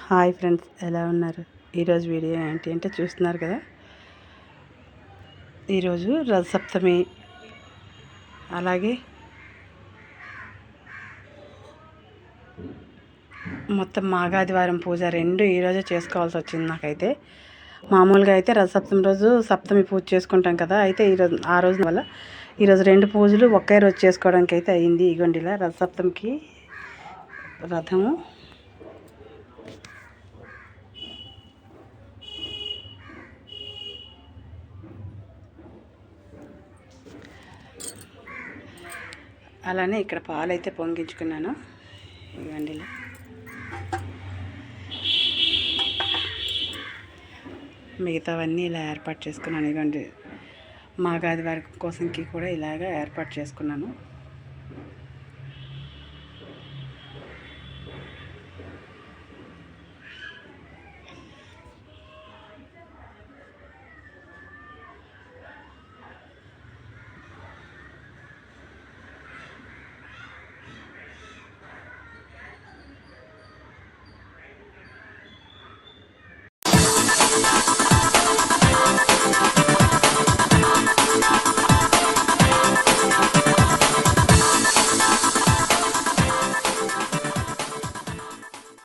Hi friends, ఎలా ఉన్నారు? ఈరోజు వీడియో ఏంటి అంటే చూస్తున్నారు కదా, ఈరోజు రథసప్తమి, అలాగే మొత్తం మాఘాదివారం పూజ రెండు ఈరోజే చేసుకోవాల్సి వచ్చింది. నాకైతే మామూలుగా అయితే రథసప్తమి రోజు సప్తమి పూజ చేసుకుంటాం కదా, అయితే ఈరోజు ఆ రోజు వల్ల ఈరోజు రెండు పూజలు ఒకే రోజు చేసుకోవడానికి అయితే అయింది. ఇగోండిలా రథసప్తమికి రథము అలానే ఇక్కడ పాలైతే పొంగించుకున్నాను. ఇవ్వండి ఇలా మిగతావన్నీ ఇలా ఏర్పాటు చేసుకున్నాను. ఇవ్వండి మాఘాదివారం కోసంకి కూడా ఇలాగా ఏర్పాటు చేసుకున్నాను.